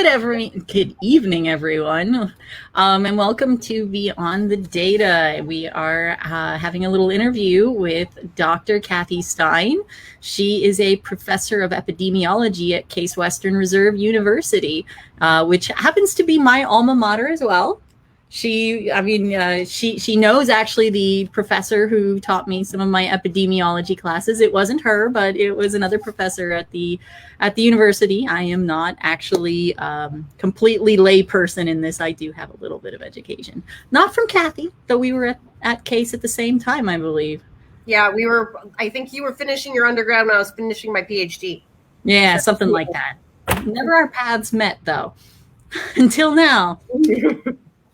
Good evening, everyone, and welcome to Beyond the Data. We are having a little interview with Dr. Cathy Stein. She is a professor of epidemiology at Case Western Reserve University, which happens to be my alma mater as well. She knows actually the professor who taught me some of my epidemiology classes. It wasn't her, but it was another professor at the university. I am not actually completely lay person in this. I do have a little bit of education, not from Kathy, though we were at Case at the same time, I believe. Yeah, we were. I think you were finishing your undergrad when I was finishing my PhD. Yeah, something like that. Never our paths met, though, until now.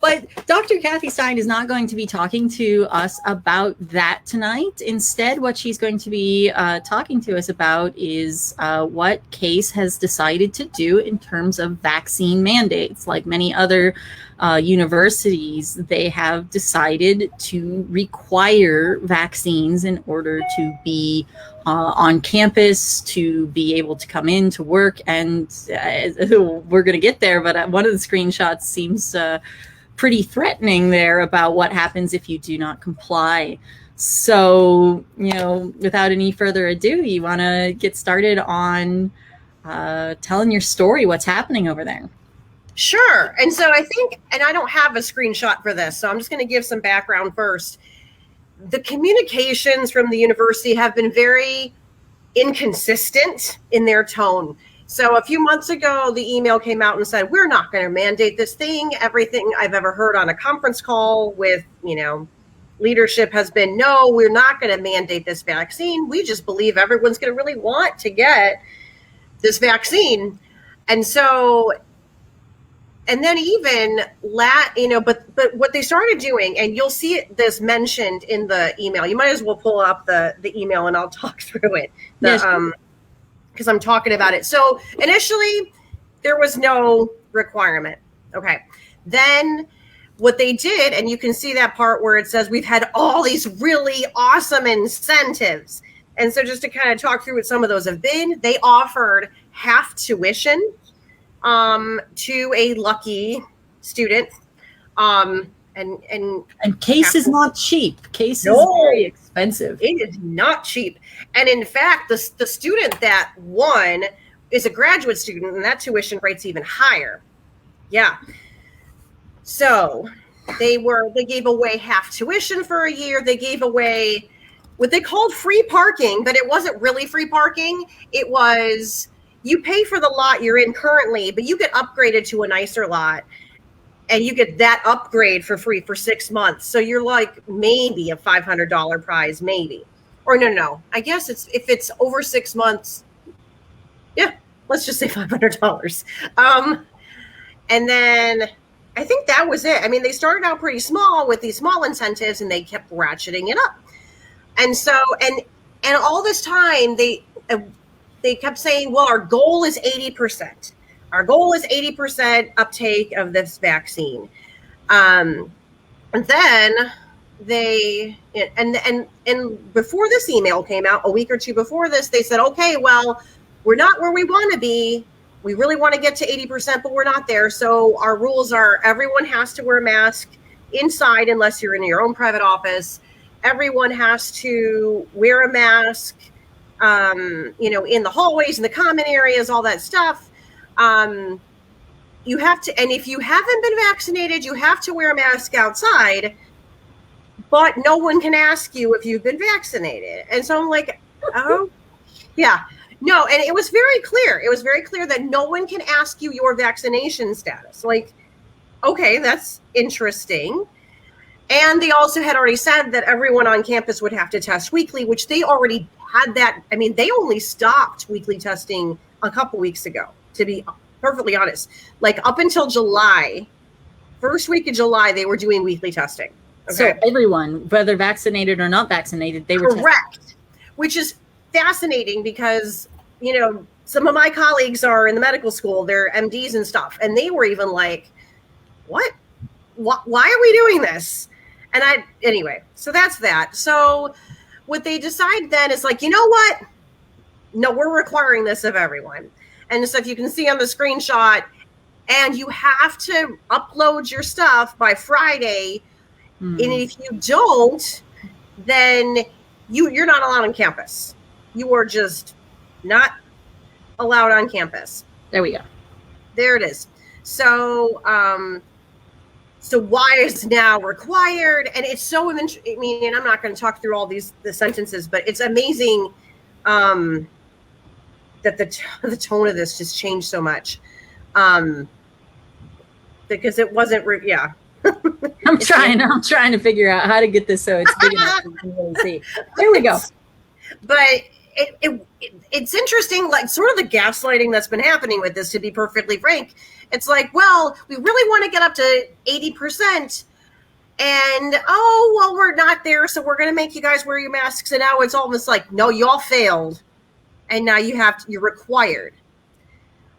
But Dr. Cathy Stein is not going to be talking to us about that tonight. Instead, what she's going to be talking to us about is what Case has decided to do in terms of vaccine mandates. Like many other universities, they have decided to require vaccines in order to be on campus, to be able to come in to work. And we're going to get there, but one of the screenshots seems pretty threatening there about what happens if you do not comply. So, without any further ado, you want to get started on telling your story, what's happening over there? Sure. And so I think, and I don't have a screenshot for this, so I'm just going to give some background first. The communications from the university have been very inconsistent in their tone. So a few months ago, the email came out and said, we're not going to mandate this thing. Everything I've ever heard on a conference call with, leadership has been, no, we're not going to mandate this vaccine. We just believe everyone's going to really want to get this vaccine. And so, and then even but what they started doing, and you'll see this mentioned in the email. You might as well pull up the email and I'll talk through it. Because I'm talking about it. So initially, there was no requirement. Okay. Then what they did, and you can see that part where it says we've had all these really awesome incentives. And so just to kind of talk through what some of those have been, they offered half tuition to a lucky student. And Case is not cheap. Case is very expensive. It is not cheap. And in fact, the student that won is a graduate student, and that tuition rate's even higher. Yeah. So they gave away half tuition for a year. They gave away what they called free parking, but it wasn't really free parking. It was, you pay for the lot you're in currently, but you get upgraded to a nicer lot. And you get that upgrade for free for 6 months. So you're like maybe a $500 prize, maybe. Or no. I guess if it's over 6 months, yeah, let's just say $500. And then I think that was it. I mean, they started out pretty small with these small incentives and they kept ratcheting it up. And so, and all this time they kept saying, well, our goal is 80%. Our goal is 80% uptake of this vaccine. And then and before this email came out, a week or two before this, they said, okay, well, we're not where we want to be. We really want to get to 80%, but we're not there. So our rules are everyone has to wear a mask inside unless you're in your own private office. Everyone has to wear a mask, in the hallways, in the common areas, all that stuff. You have to, and if you haven't been vaccinated, you have to wear a mask outside, but no one can ask you if you've been vaccinated. And so I'm like, oh, yeah, no. And it was very clear. It was very clear that no one can ask you your vaccination status. Like, okay, that's interesting. And they also had already said that everyone on campus would have to test weekly, which they already had that. I mean, they only stopped weekly testing a couple weeks ago, to be perfectly honest. Like up until July, first week of July, they were doing weekly testing. Okay? So everyone, whether vaccinated or not vaccinated, they were correct. Tested. Which is fascinating because, some of my colleagues are in the medical school, they're MDs and stuff. And they were even like, what? Why are we doing this? And anyway, so that's that. So what they decide then is like, you know what? No, we're requiring this of everyone. And so if you can see on the screenshot, and you have to upload your stuff by Friday. And if you don't, then you're not allowed on campus. You are just not allowed on campus. There we go. There it is. So, so why is now required? And it's so, I mean, and I'm not going to talk through all the sentences, but it's amazing that the tone of this just changed so much. Because it wasn't, yeah. I'm trying to figure out how to get this so it's big enough so you can really see. There we go. But it's interesting, like sort of the gaslighting that's been happening with this, to be perfectly frank. It's like, well, we really want to get up to 80%. And, oh, well, we're not there, so we're going to make you guys wear your masks. And now it's almost like, no, y'all failed. And now you're required.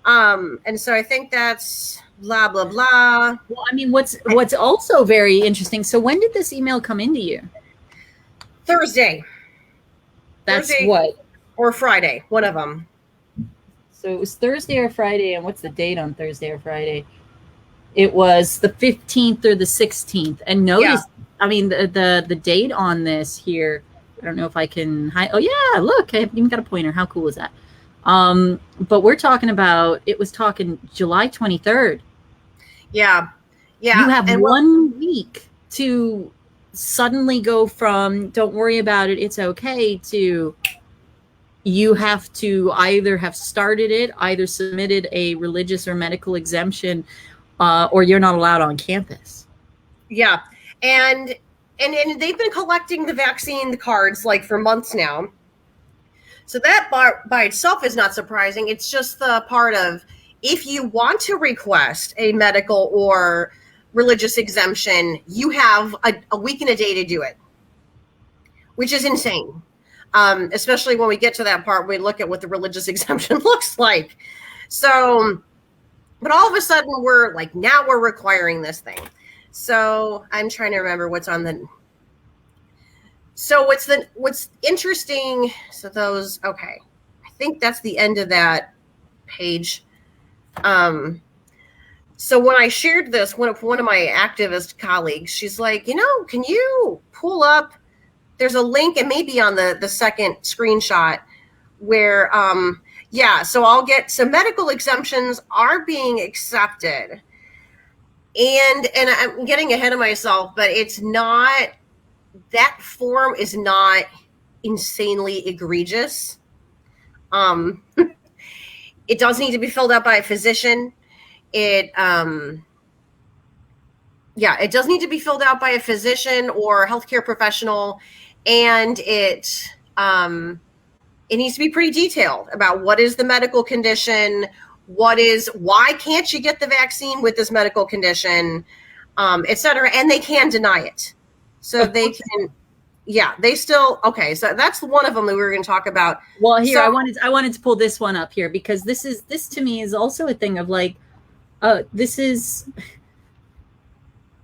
And so I think that's blah, blah, blah. Well, I mean, what's also very interesting. So when did this email come into you? Thursday. That's Thursday what? Or Friday, one of them. So it was Thursday or Friday. And what's the date on Thursday or Friday? It was the 15th or the 16th. And notice, I mean, the date on this here, I don't know if I can hide. Oh, yeah, look, I haven't even got a pointer. How cool is that? But we're talking about, it was talking July 23rd. Yeah. Yeah. You have 1 week to suddenly go from, don't worry about it, it's okay, to you have to either have started it, either submitted a religious or medical exemption, or you're not allowed on campus. Yeah. And they've been collecting the vaccine cards like for months now. So that by itself is not surprising. It's just the part of, if you want to request a medical or religious exemption, you have a week and a day to do it, which is insane. Especially when we get to that part, we look at what the religious exemption looks like. So, but all of a sudden we're like, now we're requiring this thing. So I'm trying to remember what's on the, so what's interesting. So those, okay. I think that's the end of that page. So when I shared this, one of my activist colleagues, she's like, can you pull up, there's a link, and maybe on the second screenshot where, so I'll get some medical exemptions are being accepted. And I'm getting ahead of myself, but it's not, that form is not insanely egregious. It does need to be filled out by a physician. It does need to be filled out by a physician or a healthcare professional, and it needs to be pretty detailed about what is the medical condition, why can't you get the vaccine with this medical condition, et cetera, and they can deny it. So they can, they still, okay, so that's one of them that we were going to talk about. Well, here, I wanted to pull this one up here, because this to me is also a thing of like, this is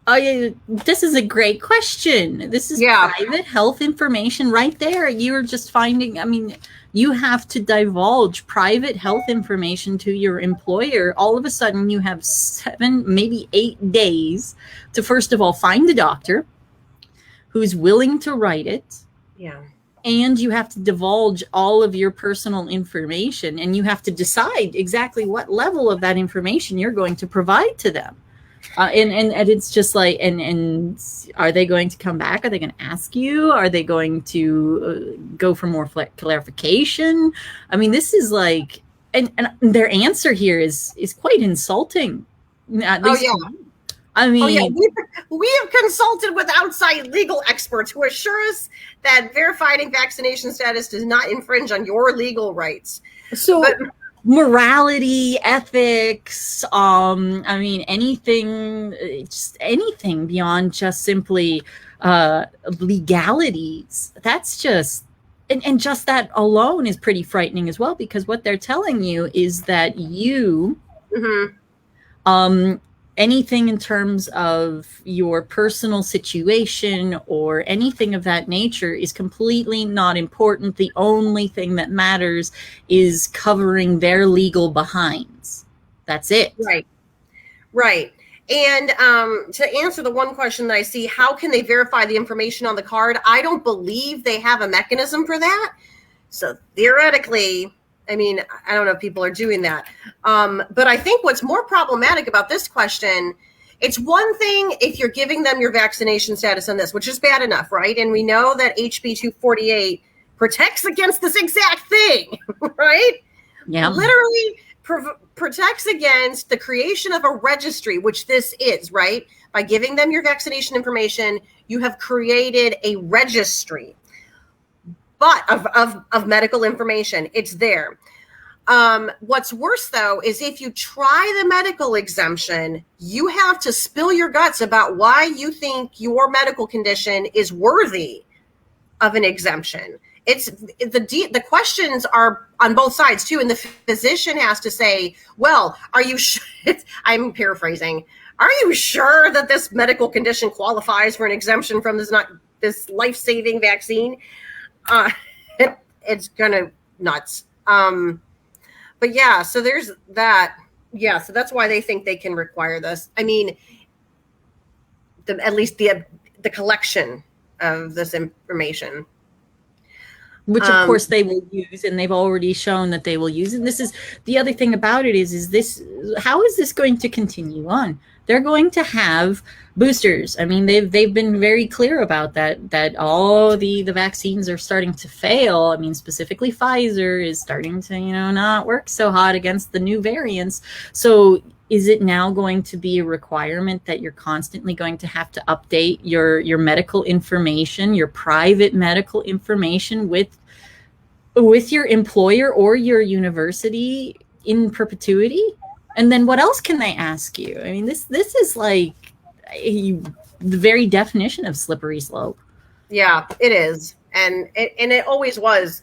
a great question. This is private health information right there. You're just finding, I mean, you have to divulge private health information to your employer. All of a sudden you have 7, maybe 8 days to, first of all, find a doctor who's willing to write it. Yeah. And you have to divulge all of your personal information, and you have to decide exactly what level of that information you're going to provide to them. And it's just like, and are they going to come back? Are they going to ask you? Are they going to go for more clarification? I mean, this is like, and their answer here is quite insulting. At least I mean, we have consulted with outside legal experts who assure us that verifying vaccination status does not infringe on your legal rights. So morality, ethics, I mean, anything beyond just simply legalities. That's just, and just that alone is pretty frightening as well, because what they're telling you is that you, anything in terms of your personal situation or anything of that nature is completely not important. The only thing that matters is covering their legal behinds. That's it. Right. Right. And to answer the one question that I see, how can they verify the information on the card? I don't believe they have a mechanism for that. So theoretically, I mean, I don't know if people are doing that. But I think what's more problematic about this question, it's one thing if you're giving them your vaccination status on this, which is bad enough, right? And we know that HB 248 protects against this exact thing, right? Yeah. Literally protects against the creation of a registry, which this is, right? By giving them your vaccination information, you have created a registry, but of medical information. It's there. What's worse, though, is if you try the medical exemption, you have to spill your guts about why you think your medical condition is worthy of an exemption. It's the questions are on both sides too, and the physician has to say, "Well, are you?" I'm paraphrasing. Are you sure that this medical condition qualifies for an exemption from this life-saving vaccine? It's kind of nuts. But yeah, so there's that. Yeah, so that's why they think they can require this. I mean, at least the collection of this information. Which of course they will use, and they've already shown that they will use. And this is the other thing about it is this, how is this going to continue on? They're going to have boosters. I mean, they've been very clear about that all the vaccines are starting to fail. I mean, specifically Pfizer is starting to, not work so hot against the new variants. So is it now going to be a requirement that you're constantly going to have to update your medical information, your private medical information with your employer or your university in perpetuity? And then what else can they ask you? I mean, this is like the very definition of slippery slope. Yeah, it is. And it always was.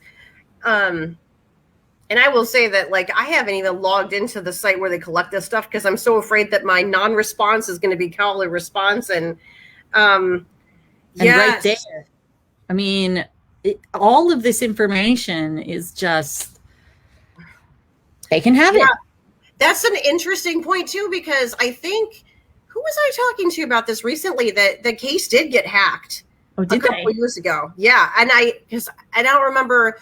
And I will say that, like, I haven't even logged into the site where they collect this stuff because I'm so afraid that my non-response is going to be called a response. And right there, I mean, all of this information is just, they can have it. That's an interesting point too, because I think, who was I talking to about this recently? That the case did get hacked a couple years ago. Yeah, and because I don't remember.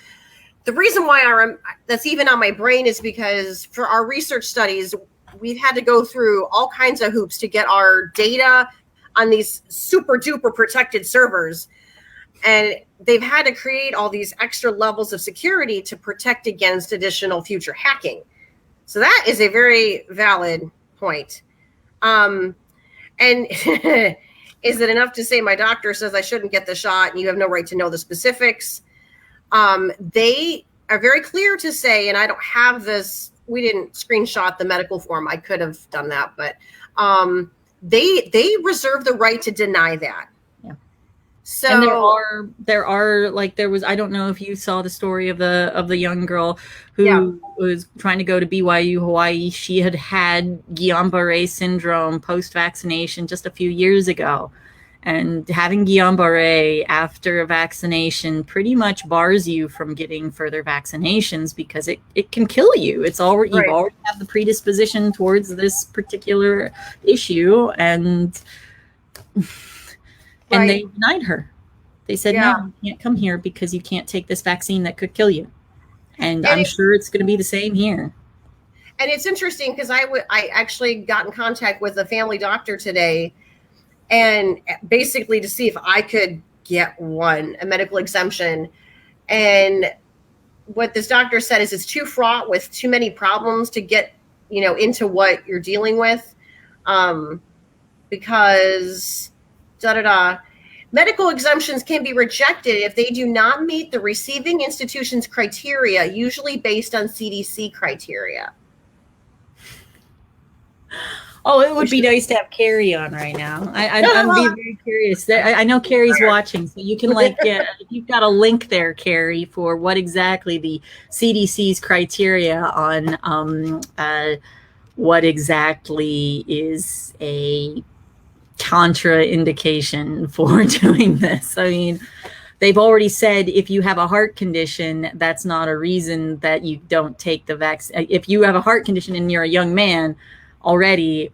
The reason why that's even on my brain is because for our research studies, we've had to go through all kinds of hoops to get our data on these super duper protected servers. And they've had to create all these extra levels of security to protect against additional future hacking. So that is a very valid point. And is it enough to say my doctor says I shouldn't get the shot and you have no right to know the specifics? They are very clear to say, and I don't have this, we didn't screenshot the medical form. I could have done that, but they reserve the right to deny that. Yeah. So and there are like, there was, I don't know if you saw the story of the young girl who was trying to go to BYU Hawaii. She had Guillain-Barré syndrome post-vaccination just a few years ago. And having Guillain-Barré after a vaccination pretty much bars you from getting further vaccinations because it can kill you. It's already, you've already have the predisposition towards this particular issue, and they denied her. They said, no, you can't come here because you can't take this vaccine that could kill you. And I'm sure it's going to be the same here. And it's interesting because I actually got in contact with a family doctor today, and basically to see if I could get a medical exemption. And what this doctor said is it's too fraught with too many problems to get, into what you're dealing with. Because medical exemptions can be rejected if they do not meet the receiving institution's criteria, usually based on CDC criteria. Oh, it would be nice to have Carrie on right now. I'm being very curious. I know Carrie's watching, so you can you've got a link there, Carrie, for what exactly the CDC's criteria on what exactly is a contraindication for doing this. I mean, they've already said if you have a heart condition, that's not a reason that you don't take the vaccine. If you have a heart condition and you're a young man already,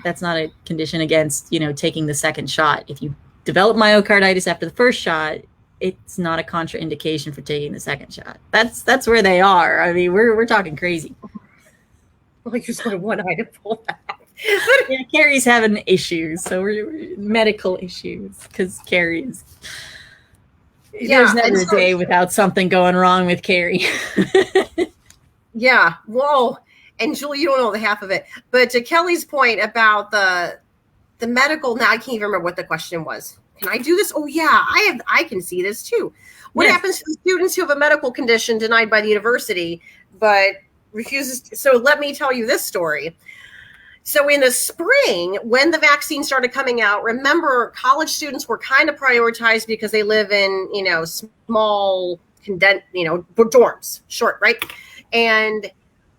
that's not a condition against, taking the second shot. If you develop myocarditis after the first shot, it's not a contraindication for taking the second shot. That's where they are. I mean, we're talking crazy. Well, I just wanted one eye to pull back. Yeah, Carrie's having issues, so we're medical issues because Carrie's. There's never a day without something going wrong with Carrie. Yeah. Whoa. And Julie, you don't know the half of it. But to Kelly's point about the medical, now I can't even remember what the question was. Can I do this? Oh yeah, I can see this too. What happens to the students who have a medical condition denied by the university, but refuses? So let me tell you this story. So in the spring, when the vaccine started coming out, remember college students were kind of prioritized because they live in, small condensed, dorms, short, right? And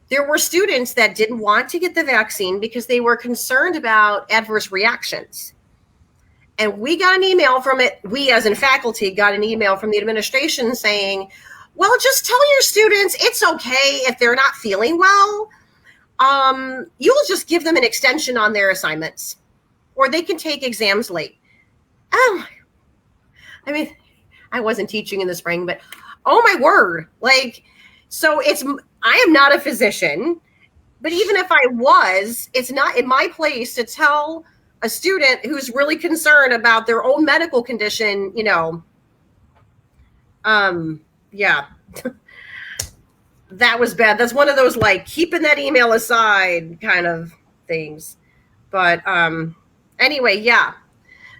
there were students that didn't want to get the vaccine because they were concerned about adverse reactions. And we got an email from it. We, as in faculty, got an email from the administration saying, well, just tell your students it's okay if they're not feeling well. You'll just give them an extension on their assignments, or they can take exams late. Oh, I mean, I wasn't teaching in the spring, but oh my word. So I am not a physician, but even if I was, it's not in my place to tell a student who's really concerned about their own medical condition, yeah. That was bad. That's one of those keeping that email aside kind of things. But anyway, yeah.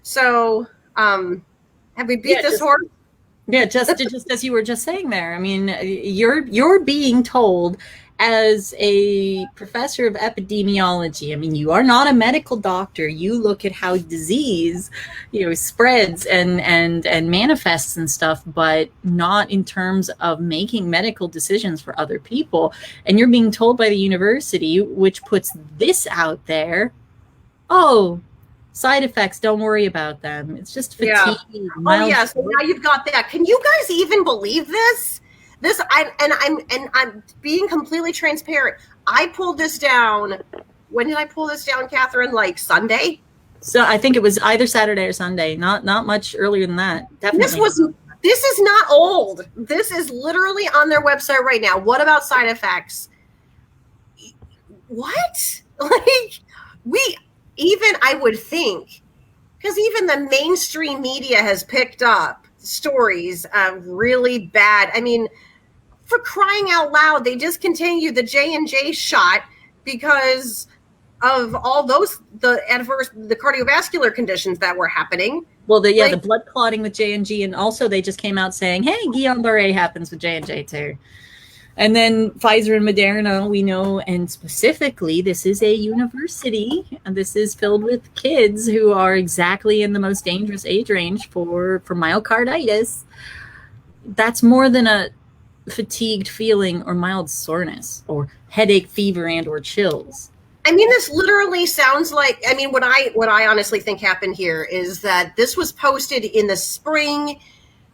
So have we beat this horse? Yeah, just as you were just saying there. I mean, you're being told as a professor of epidemiology. I mean, you are not a medical doctor. You look at how disease, spreads and manifests and stuff, but not in terms of making medical decisions for other people. And you're being told by the university, which puts this out there, oh, side effects, don't worry about them. It's just fatigue. Yeah. Oh yeah, so now you've got that. Can you guys even believe this? I'm being completely transparent. I pulled this down. When did I pull this down, Catherine? Sunday? So I think it was either Saturday or Sunday. Not much earlier than that. Definitely. This is not old. This is literally on their website right now. What about side effects? What? I would think, because even the mainstream media has picked up stories of really bad. I mean, for crying out loud, they discontinued the J&J shot because of all the cardiovascular conditions that were happening. Well, the blood clotting with J&J, and also they just came out saying, hey, Guillain-Barré happens with J&J too. And then Pfizer and Moderna, we know, and specifically, this is a university, and this is filled with kids who are exactly in the most dangerous age range for myocarditis. That's more than a fatigued feeling or mild soreness or headache, fever, and or chills. I mean, this literally sounds like, what I honestly think happened here is that this was posted in the spring,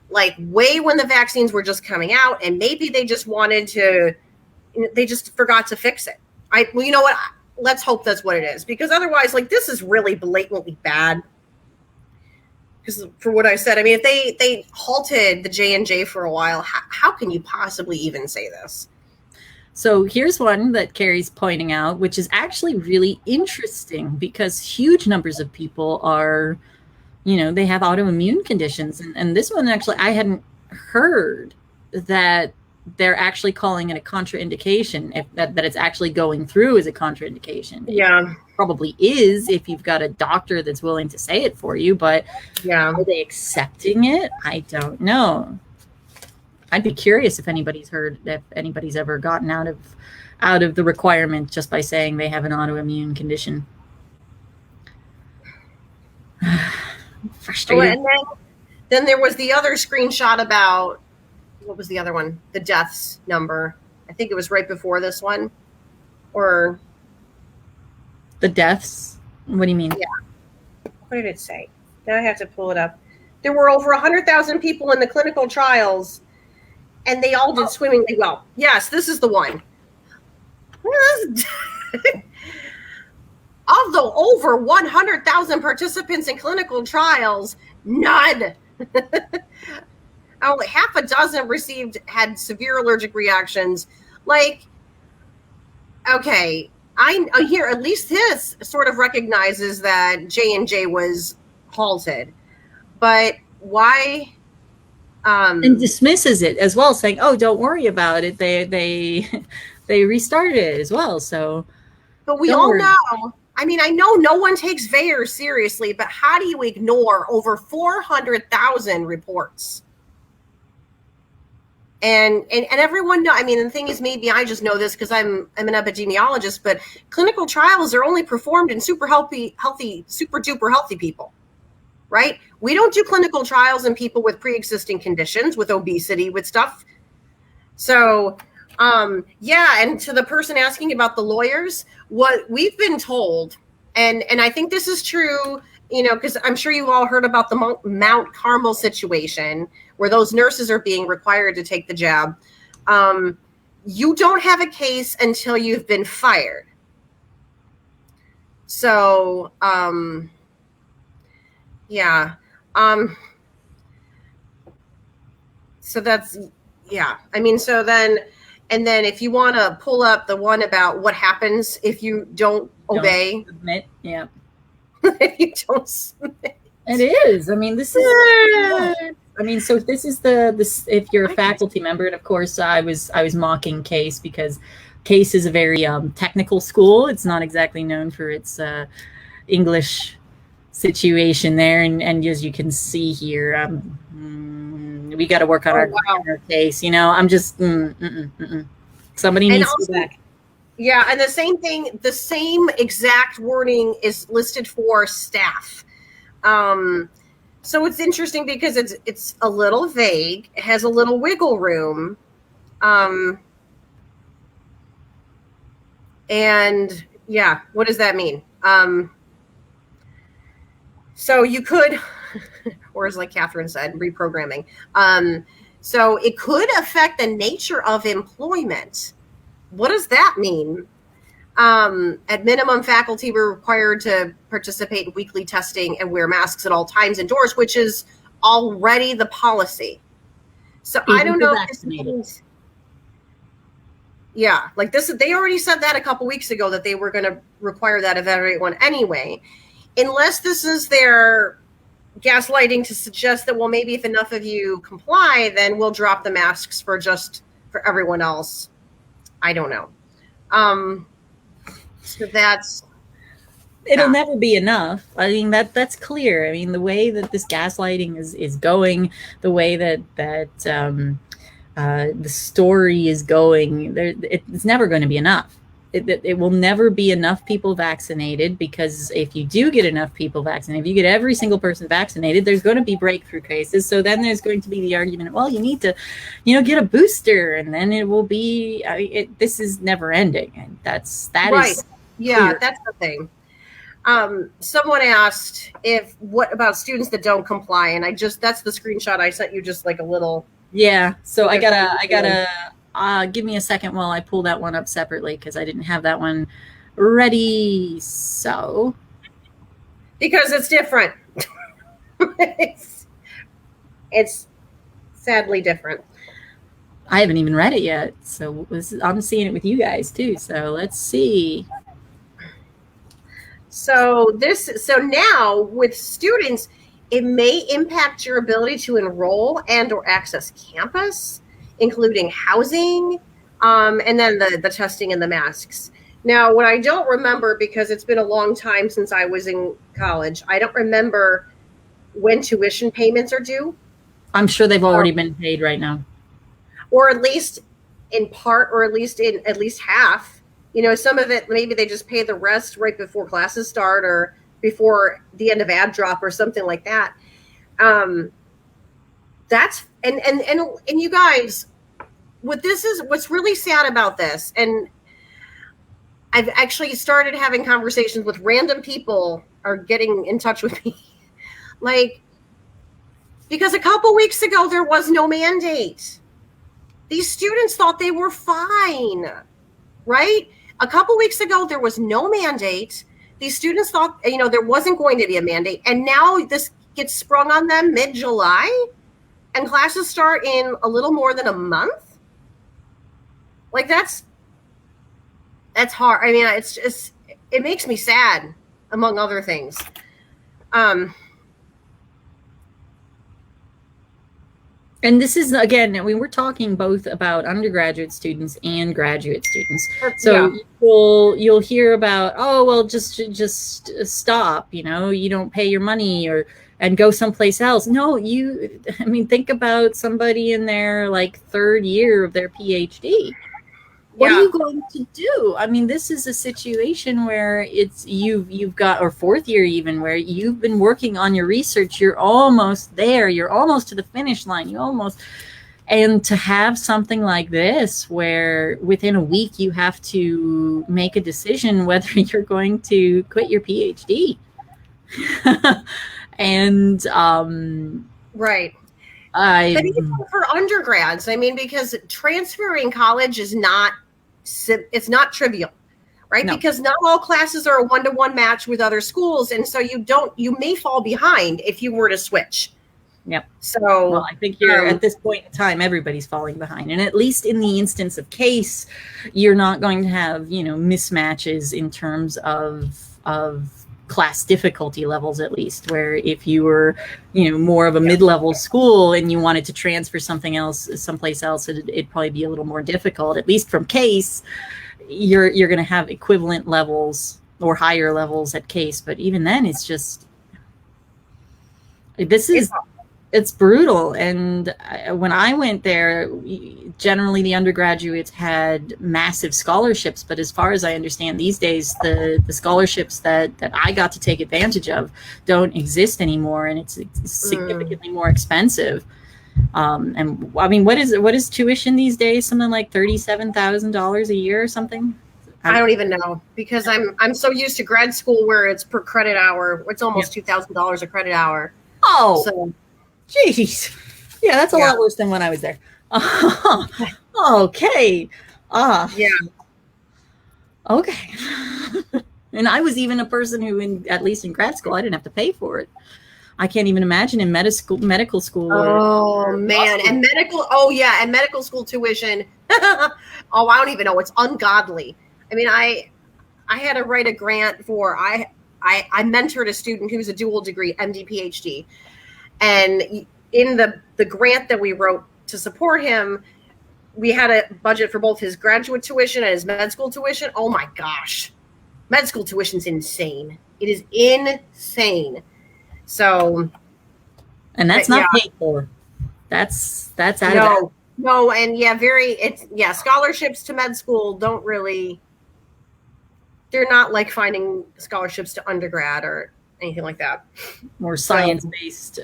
way when the vaccines were just coming out, and maybe they just they just forgot to fix it. Well, you know what? Let's hope that's what it is, because otherwise, this is really blatantly bad. Because for what I said, if they halted the J&J for a while, how can you possibly even say this? So here's one that Carrie's pointing out, which is actually really interesting because huge numbers of people are, they have autoimmune conditions. And this one, actually, I hadn't heard that they're actually calling it a contraindication, that it's actually going through as a contraindication. Yeah. It probably is if you've got a doctor that's willing to say it for you, but yeah, are they accepting it? I don't know. I'd be curious if anybody's ever gotten out of the requirement just by saying they have an autoimmune condition. Frustrating. Oh, and then there was the other screenshot about, what was the other one? The deaths number. I think it was right before this one. Or the deaths? What do you mean? Yeah. What did it say? Now I have to pull it up. There were over 100,000 people in the clinical trials, and they all did swimmingly well. Yes, this is the one. Of the over 100,000 participants in clinical trials, none. Only half a dozen had severe allergic reactions. Like, okay, I hear at least this sort of recognizes that J&J was halted, but why? And dismisses it as well, saying, "Oh, don't worry about it. They restarted it as well." So, but we all know. I mean, I know no one takes VAERS seriously, but how do you ignore over 400,000 reports? And everyone know. I mean, the thing is, maybe I just know this because I'm an epidemiologist, but clinical trials are only performed in super duper healthy people, right? We don't do clinical trials in people with pre-existing conditions, with obesity, with stuff. So, yeah. And to the person asking about the lawyers, what we've been told, and I think this is true, you know, because I'm sure you all heard about the Mount Carmel situation where those nurses are being required to take the jab. You don't have a case until you've been fired. So, yeah. So that's, yeah. I mean, so then, and then if you want to pull up the one about what happens if you don't obey. Submit, yeah. If you don't submit. It is. I mean, this is. I mean, so this is this. If you're a faculty member, and of course, I was mocking CASE because CASE is a very technical school. It's not exactly known for its English situation there, and as you can see here, we got to work on our case. You know, I'm just somebody needs to go back. Yeah, and the same thing, the same exact wording is listed for staff. So it's interesting because it's a little vague. It has a little wiggle room. And yeah, what does that mean? So you could, or as like Catherine said, reprogramming. So it could affect the nature of employment. What does that mean? At minimum, faculty were required to participate in weekly testing and wear masks at all times indoors, which is already the policy. So even I don't know if this means, yeah, like this, they already said that a couple weeks ago that they were going to require that of everyone anyway, unless this is their gaslighting to suggest that, well, maybe if enough of you comply, then we'll drop the masks for everyone else. I don't know. So it'll never be enough. I mean, that's clear. I mean, the way that this gaslighting is going, the way that the story is going, it's never going to be enough. It will never be enough people vaccinated, because if you do get enough people vaccinated, if you get every single person vaccinated, there's going to be breakthrough cases. So then there's going to be the argument, well, you need to, get a booster, and then it will be. This is never ending, and that right. Is yeah, clear. That's the thing. Someone asked what about students that don't comply, and that's the screenshot I sent you, just like a little. Yeah. So I gotta. Give me a second while I pull that one up separately, because I didn't have that one ready. So, because it's different. it's sadly different. I haven't even read it yet, so I'm seeing it with you guys too. So let's see. So now with students, it may impact your ability to enroll and or access campus, including housing, and then the testing and the masks. Now, what I don't remember, because it's been a long time since I was in college, I don't remember when tuition payments are due. I'm sure they've already been paid right now. Or at least in part, or at least half. Some of it, maybe they just pay the rest right before classes start or before the end of ad drop or something like that. That's and you guys, what's really sad about this, and I've actually started having conversations with random people are getting in touch with me, like, because a couple weeks ago there was no mandate. These students thought they were fine, right? A couple weeks ago there was no mandate. these students thought, there wasn't going to be a mandate. And now this gets sprung on them mid-July and classes start in a little more than a month. Like that's hard. I mean, it's just, it makes me sad, among other things. And this is, again, I mean, we're talking both about undergraduate students and graduate students. So you'll hear about, oh, well, just stop, you don't pay your money and go someplace else. No, I mean, think about somebody in their like third year of their PhD. What are you going to do? I mean, this is a situation where you've got, or fourth year even, where you've been working on your research. You're almost there. You're almost to the finish line. And to have something like this, where within a week you have to make a decision whether you're going to quit your PhD. And right. But even for undergrads, I mean, because transferring college is not trivial, right? No. Because not all classes are a one-to-one match with other schools. And so you may fall behind if you were to switch. Yep. So well, I think at this point in time, everybody's falling behind. And at least in the instance of case, you're not going to have, mismatches in terms of class difficulty levels, at least, where if you were, more of a mid-level school and you wanted to transfer someplace else, it'd probably be a little more difficult. At least from case, you're going to have equivalent levels or higher levels at case. But even then, it's just, it's brutal. And when I went there, generally the undergraduates had massive scholarships. But as far as I understand these days, the scholarships that I got to take advantage of don't exist anymore. And it's significantly more expensive. And I mean, what is tuition these days? Something like $37,000 a year or something? I don't even know, because I'm so used to grad school where it's per credit hour. It's almost $2,000 a credit hour. Oh, so. Jeez. Yeah, that's a lot worse than when I was there. Okay. Yeah. Okay. And I was even a person who, at least in grad school, I didn't have to pay for it. I can't even imagine in medical school. Oh, man. And medical school tuition. I don't even know. It's ungodly. I mean, I had to write a grant for, I mentored a student who's a dual degree, MD, PhD. And in the grant that we wrote to support him, we had a budget for both his graduate tuition and his med school tuition. Oh my gosh. Med school tuition's insane. It is insane. So. And that's not paid for. That's out of that. No. And scholarships to med school don't really, they're not like finding scholarships to undergrad or anything like that. Or science-based,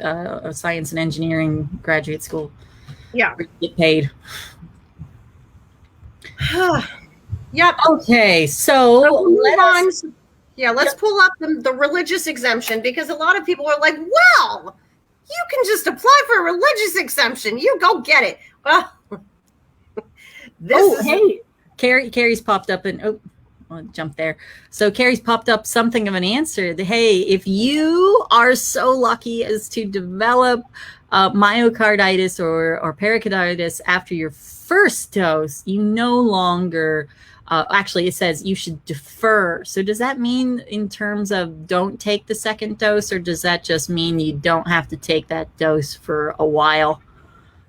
science and engineering graduate school. Yeah. Get paid. Yep. Okay, so let's pull up the religious exemption, because a lot of people are like, well, you can just apply for a religious exemption. You go get it. Well, hey, Carrie's popped up and I'll jump there. So Carrie's popped up something of an answer. Hey, if you are so lucky as to develop myocarditis or pericarditis after your first dose, you no longer, actually it says you should defer. So does that mean in terms of don't take the second dose, or does that just mean you don't have to take that dose for a while?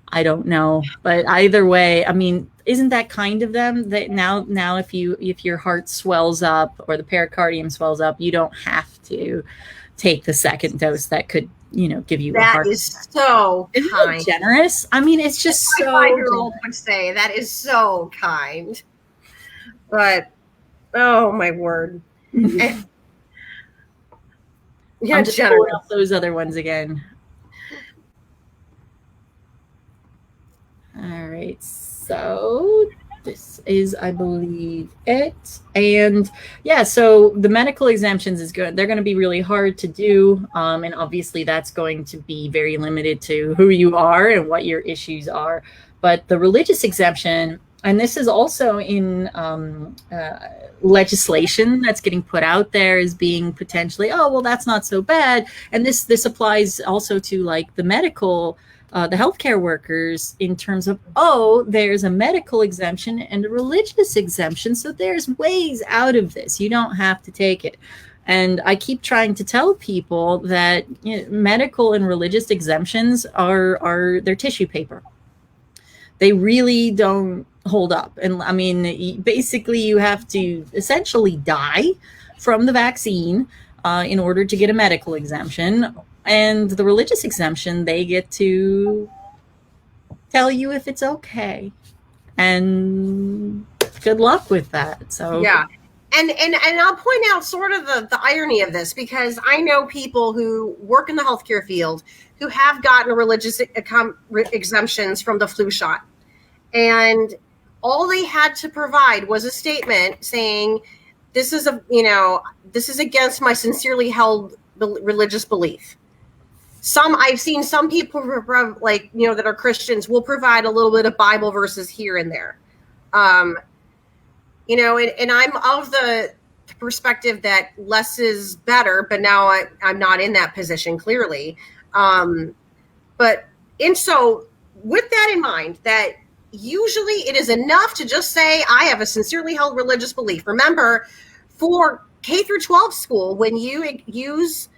I don't know, but either way, I mean, isn't that kind of them that now if your heart swells up or the pericardium swells up, you don't have to take the second dose that could, give you a heart attack? That is so kind. Generous. I mean, it's just so. My 5-year-old would say that is so kind. But oh my word. I'm just pulling up those other ones again. All right, so this is, I believe, it. And yeah, so the medical exemptions is good. They're going to be really hard to do. And obviously that's going to be very limited to who you are and what your issues are. But the religious exemption, And this is also in legislation that's getting put out there as being potentially, oh, well, that's not so bad. And this applies also to like the medical, the healthcare workers in terms of, oh, there's a medical exemption and a religious exemption. So there's ways out of this. You don't have to take it. And I keep trying to tell people that, you know, medical and religious exemptions are they're tissue paper. They really don't hold up. And I mean, basically you have to essentially die from the vaccine in order to get a medical exemption. And the religious exemption, they get to tell you if it's okay. And good luck with that. So yeah. And I'll point out sort of the irony of this, because I know people who work in the healthcare field who have gotten religious exemptions from the flu shot. And all they had to provide was a statement saying, this is against my sincerely held religious belief. I've seen some people like, you know, that are Christians will provide a little bit of Bible verses here and there. You know, and I'm of the perspective that less is better, but now I'm not in that position, clearly. So with that in mind, that usually it is enough to just say, I have a sincerely held religious belief. Remember, for K through 12 school, when you use,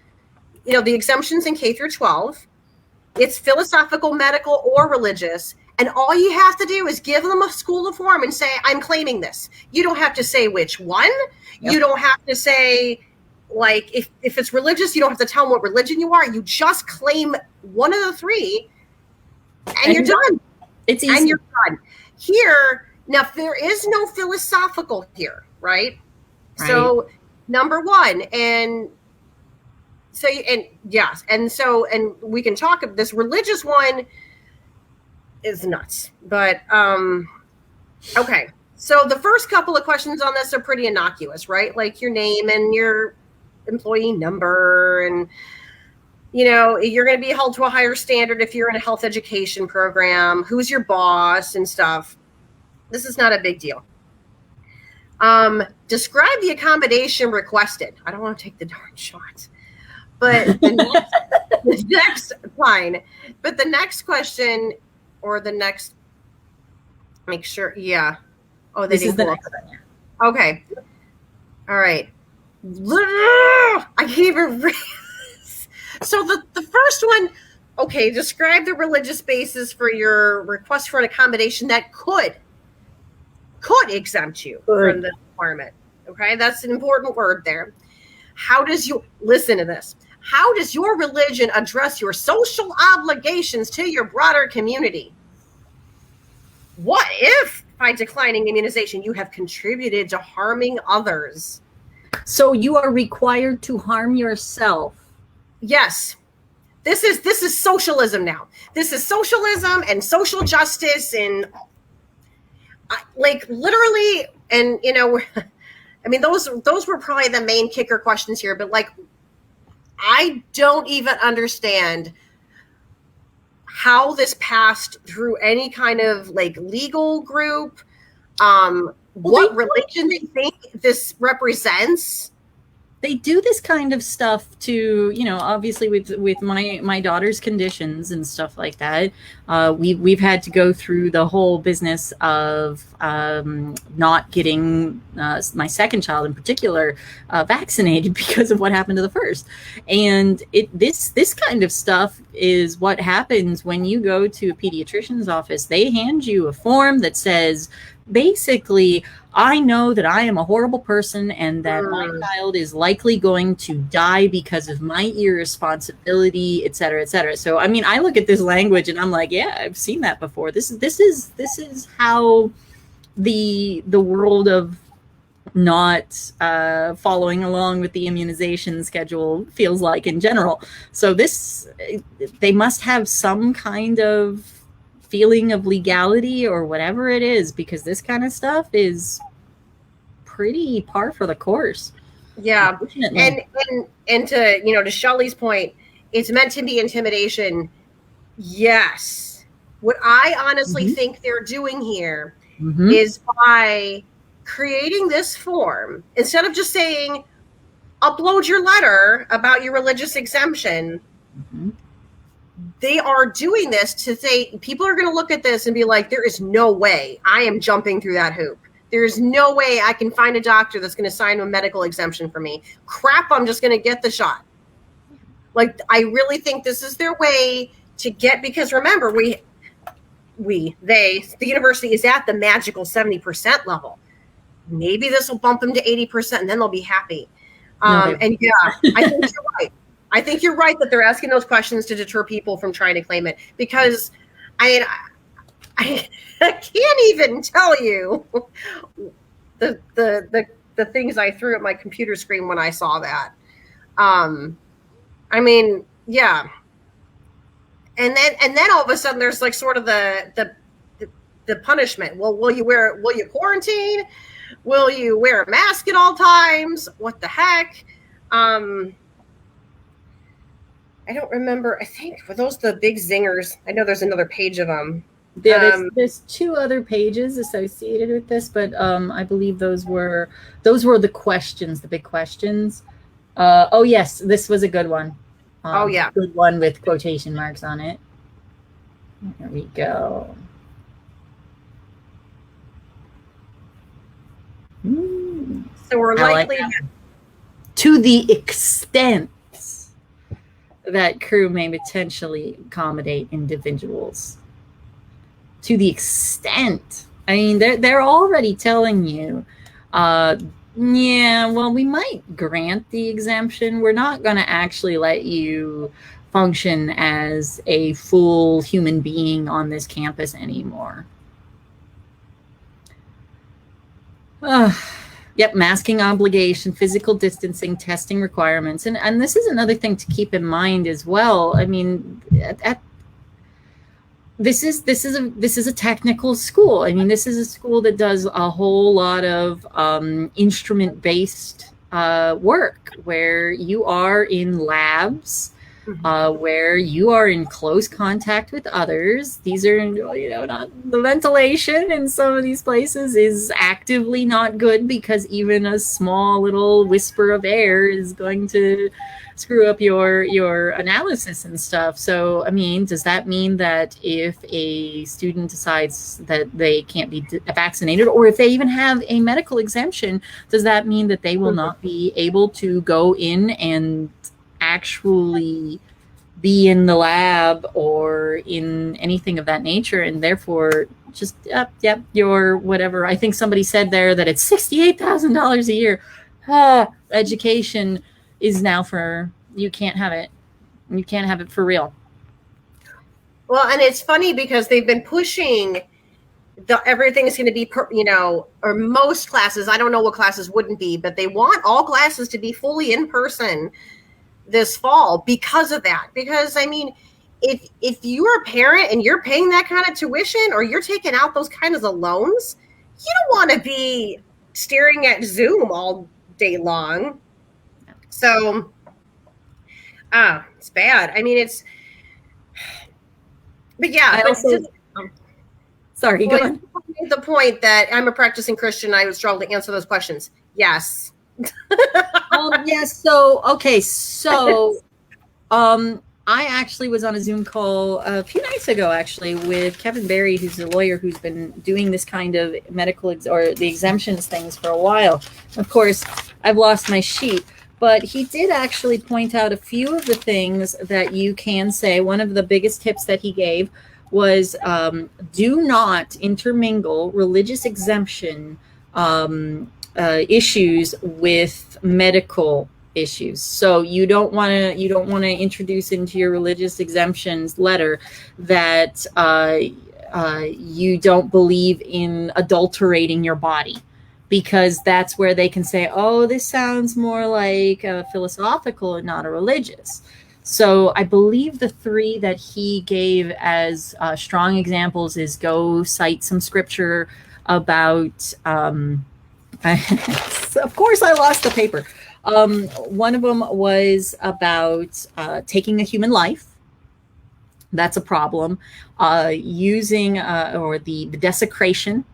you know, the exemptions in K through 12, it's philosophical, medical, or religious. And all you have to do is give them a school form and say, I'm claiming this. You don't have to say which one. Yep. You don't have to say, like, if it's religious, you don't have to tell them what religion you are. You just claim one of the three, and you're done. It's easy. And you're done. Here, now, there is no philosophical here, right? So, number one, and we can talk about this religious one is nuts. But okay. So the first couple of questions on this are pretty innocuous, right? Like your name and your employee number, and you know, you're going to be held to a higher standard if you're in a health education program, who's your boss and stuff. This is not a big deal. Describe the accommodation requested. I don't want to take the darn shot. But the next question, or the next, make sure, yeah. Oh, this is the next one. Okay. All right. I can't even read. So the first one, okay, describe the religious basis for your request for an accommodation that could exempt you from the requirement. Okay, that's an important word there. Listen to this. How does your religion address your social obligations to your broader community? What if, by declining immunization, you have contributed to harming others? So you are required to harm yourself. Yes. This is socialism now. This is socialism and social justice, and like literally, and you know, I mean, those were probably the main kicker questions here, but like, I don't even understand how this passed through any kind of like legal group. What religion they think this represents. They do this kind of stuff to, you know, obviously with my daughter's conditions and stuff like that. We've had to go through the whole business of not getting my second child in particular vaccinated because of what happened to the first. And this kind of stuff is what happens when you go to a pediatrician's office. They hand you a form that says, basically, I know that I am a horrible person and that my child is likely going to die because of my irresponsibility, et cetera, et cetera. So, I mean, I look at this language and I'm like, yeah, I've seen that before. This is how the world of not following along with the immunization schedule feels like in general. So they must have some kind of feeling of legality or whatever it is, because this kind of stuff is pretty par for the course. Yeah. And to, you know, to Shelley's point, it's meant to be intimidation. Yes. What I honestly think they're doing here is by creating this form. Instead of just saying, upload your letter about your religious exemption, they are doing this to say, people are going to look at this and be like, there is no way I am jumping through that hoop. There's no way I can find a doctor that's going to sign a medical exemption for me. Crap, I'm just going to get the shot. Like, I really think this is their way to get, because remember, the university is at the magical 70% level. Maybe this will bump them to 80% and then they'll be happy. And yeah, I think you're right. I think you're right that they're asking those questions to deter people from trying to claim it, because I can't even tell you the things I threw at my computer screen when I saw that. I mean, yeah. And then all of a sudden there's like sort of the punishment. Well, will you quarantine? Will you wear a mask at all times? What the heck? I don't remember. I think, were those the big zingers? I know there's another page of them. Yeah, there's two other pages associated with this, but I believe those were the questions, the big questions. Oh yes, this was a good one. Oh yeah, good one with quotation marks on it. There we go. So we're likely to the extent that crew may potentially accommodate individuals. To the extent, I mean, they're already telling you, yeah, well, we might grant the exemption. We're not going to actually let you function as a full human being on this campus anymore. Yep, masking obligation, physical distancing, testing requirements. And this is another thing to keep in mind as well. I mean, this is a technical school. I mean, this is a school that does a whole lot of instrument-based work, where you are in labs, where you are in close contact with others. These are, not the ventilation in some of these places is actively not good, because even a small little whisper of air is going to screw up your analysis and stuff. So, I mean, does that mean that if a student decides that they can't be vaccinated, or if they even have a medical exemption, does that mean that they will not be able to go in and actually be in the lab or in anything of that nature, and therefore just yep, your whatever? I think somebody said there that it's $68,000 a year. Education is now for, you can't have it. You can't have it for real. Well, and it's funny because they've been pushing everything's going to be, or most classes. I don't know what classes wouldn't be, but they want all classes to be fully in person this fall because of that. Because I mean, if you're a parent and you're paying that kind of tuition, or you're taking out those kinds of loans, you don't want to be staring at Zoom all day long. So, it's bad. I mean, but yeah. Sorry, go on. The point that I'm a practicing Christian, I would struggle to answer those questions. Yes. Yes. So, okay. So, I actually was on a Zoom call a few nights ago, actually, with Kevin Berry, who's a lawyer who's been doing this kind of medical or the exemptions things for a while. Of course, I've lost my sheet, but he did actually point out a few of the things that you can say. One of the biggest tips that he gave was do not intermingle religious exemption issues with medical issues. So you don't want to introduce into your religious exemptions letter that you don't believe in adulterating your body, because that's where they can say, oh, this sounds more like a philosophical and not a religious. So I believe the three that he gave as strong examples is go cite some scripture about, of course I lost the paper. One of them was about taking a human life. That's a problem. Using or the desecration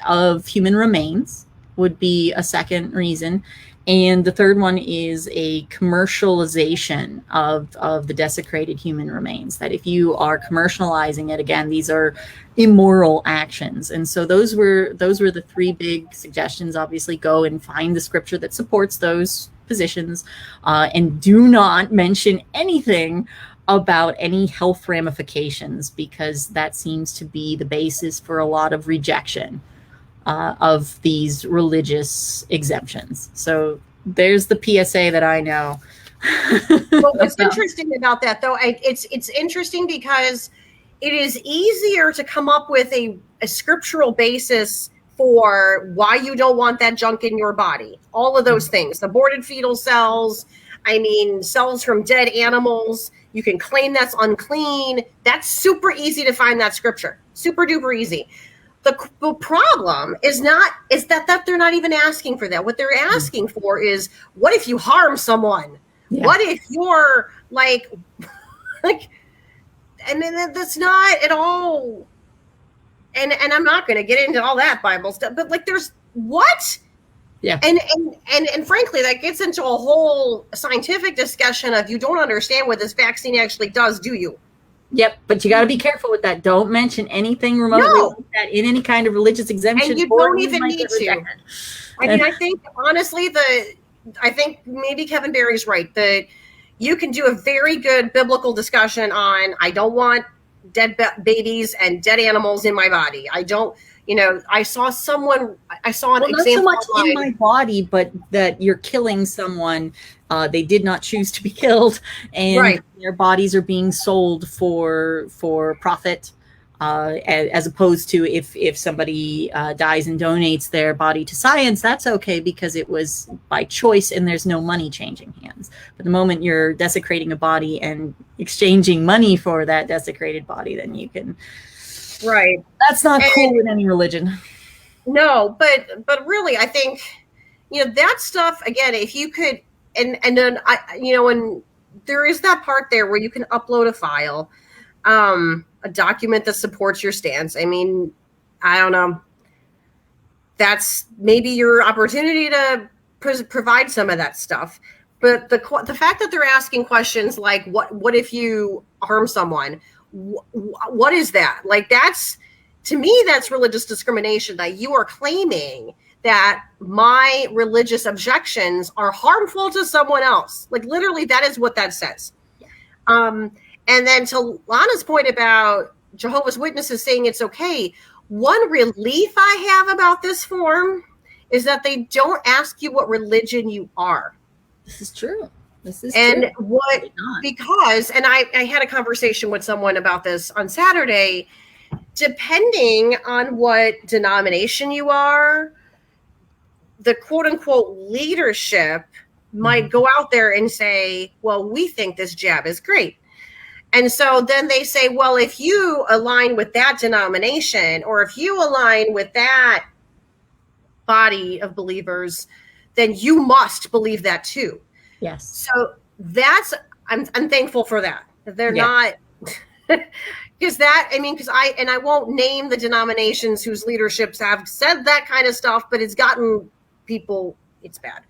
of human remains would be a second reason. And the third one is a commercialization of the desecrated human remains, that if you are commercializing it, again, these are immoral actions. And so those were the three big suggestions. Obviously, go and find the scripture that supports those positions, and do not mention anything about any health ramifications, because that seems to be the basis for a lot of rejection of these religious exemptions. So there's the PSA that I know. Well, what's interesting about that, though, it's interesting because it is easier to come up with a scriptural basis for why you don't want that junk in your body. All of those things, aborted fetal cells, cells from dead animals, you can claim that's unclean. That's super easy to find that scripture. Super duper easy. The problem is that they're not even asking for that. What they're asking for is, what if you harm someone? Yeah. What if you're like, and then that's not at all. And I'm not going to get into all that Bible stuff, but like, there's what? Yeah. And frankly, that gets into a whole scientific discussion of, you don't understand what this vaccine actually does, do you? Yep, but you got to be careful with that. Don't mention anything remotely like that in any kind of religious exemption. And you don't even need to. I think, honestly, I think maybe Kevin Barry's right, that you can do a very good biblical discussion on, I don't want dead babies and dead animals in my body. I don't, I saw an example. Not so much online. In my body, but that you're killing someone. They did not choose to be killed, and their bodies are being sold for profit, as opposed to if somebody dies and donates their body to science, that's okay because it was by choice and there's no money changing hands. But the moment you're desecrating a body and exchanging money for that desecrated body, then you can. Right. That's not cool in any religion. No, but really, I think, that stuff, again, if you could, and then and there is that part there where you can upload a file, a document that supports your stance. I don't know. That's maybe your opportunity to provide some of that stuff. But the fact that they're asking questions like, what if you harm someone? What is that? Like, to me, that's religious discrimination, that you are claiming that my religious objections are harmful to someone else. Like, literally, that is what that says. And then to Lana's point about Jehovah's Witnesses saying it's okay, one relief I have about this form is that they don't ask you what religion you are. This is true. And what, because, and I had a conversation with someone about this on Saturday, depending on what denomination you are, the quote unquote leadership might go out there and say, well, we think this jab is great. And so then they say, well, if you align with that denomination, or if you align with that body of believers, then you must believe that too. Yes. So I'm thankful for that. They're not, because I won't name the denominations whose leaderships have said that kind of stuff, but it's gotten people, it's bad.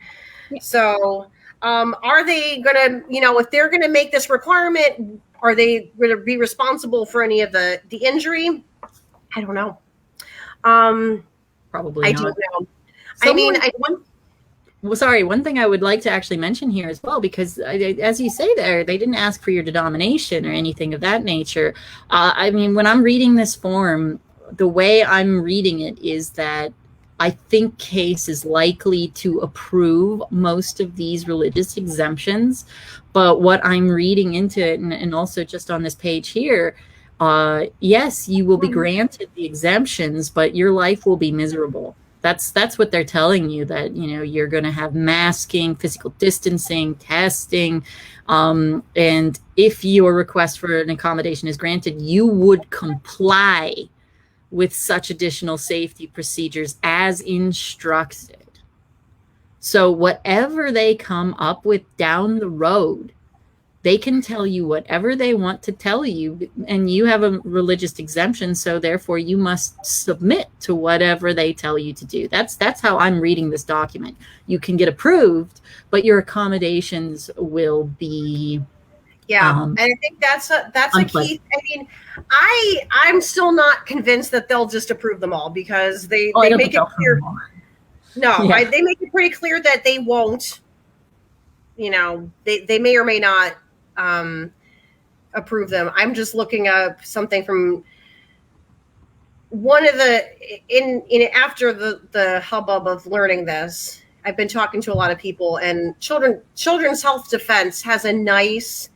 Yeah. So are they going to, if they're going to make this requirement, are they going to be responsible for any of the injury? I don't know. Probably I not. don't know. One thing I would like to actually mention here as well, because as you say there, they didn't ask for your denomination or anything of that nature. When I'm reading this form, the way I'm reading it is that I think CASE is likely to approve most of these religious exemptions. But what I'm reading into it, and also just on this page here, yes, you will be granted the exemptions, but your life will be miserable. That's what they're telling you, that, you're going to have masking, physical distancing, testing. And if your request for an accommodation is granted, you would comply with such additional safety procedures as instructed. So whatever they come up with down the road, They can tell you whatever they want to tell you, and you have a religious exemption, so therefore you must submit to whatever they tell you to do. That's how I'm reading this document. You can get approved, but your accommodations will be and I think that's a key. I mean, I'm still not convinced that they'll just approve them all, because they make it clear. No, yeah. They make it pretty clear that they won't. You know, they may or may not approve them. I'm just looking up something from one of the after the hubbub of learning this. I've been talking to a lot of people, and Children's Health Defense has a nice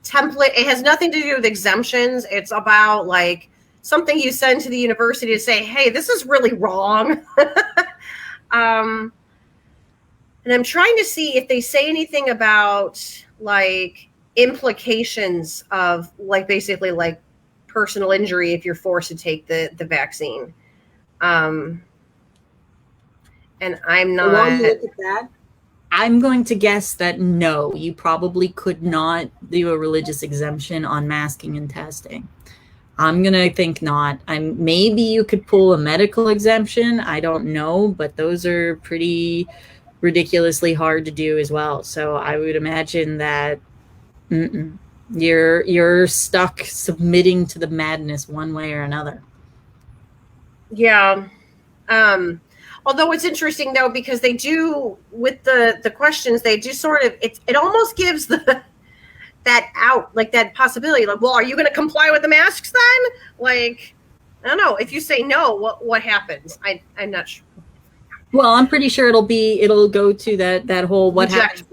template. It has nothing to do with exemptions. It's about like something you send to the university to say, hey, this is really wrong. And I'm trying to see if they say anything about like implications of like basically like personal injury if you're forced to take the vaccine. And I'm not. I'm going to guess that no, you probably could not do a religious exemption on masking and testing. I'm going to think not. Maybe you could pull a medical exemption. I don't know, but those are pretty ridiculously hard to do as well. So I would imagine that you're stuck submitting to the madness one way or another. Yeah. Although it's interesting though, because they do with the questions, they do sort of it almost gives that out, like that possibility, like, well, are you going to comply with the masks then? Like, I don't know. If you say no, what happens? I'm not sure. Well, I'm pretty sure it'll go to that whole what happens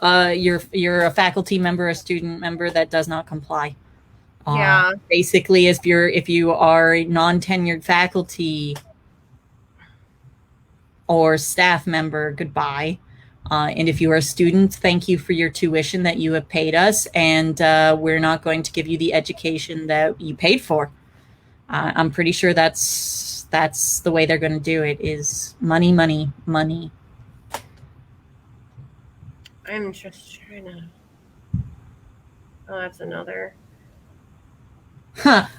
if you're a faculty member, a student member that does not comply. Yeah. Basically, if you are a non-tenured faculty or staff member, goodbye. And if you are a student, thank you for your tuition that you have paid us, and we're not going to give you the education that you paid for. I'm pretty sure that's the way they're going to do it, is money, money, money. I'm just trying to. Oh, that's another.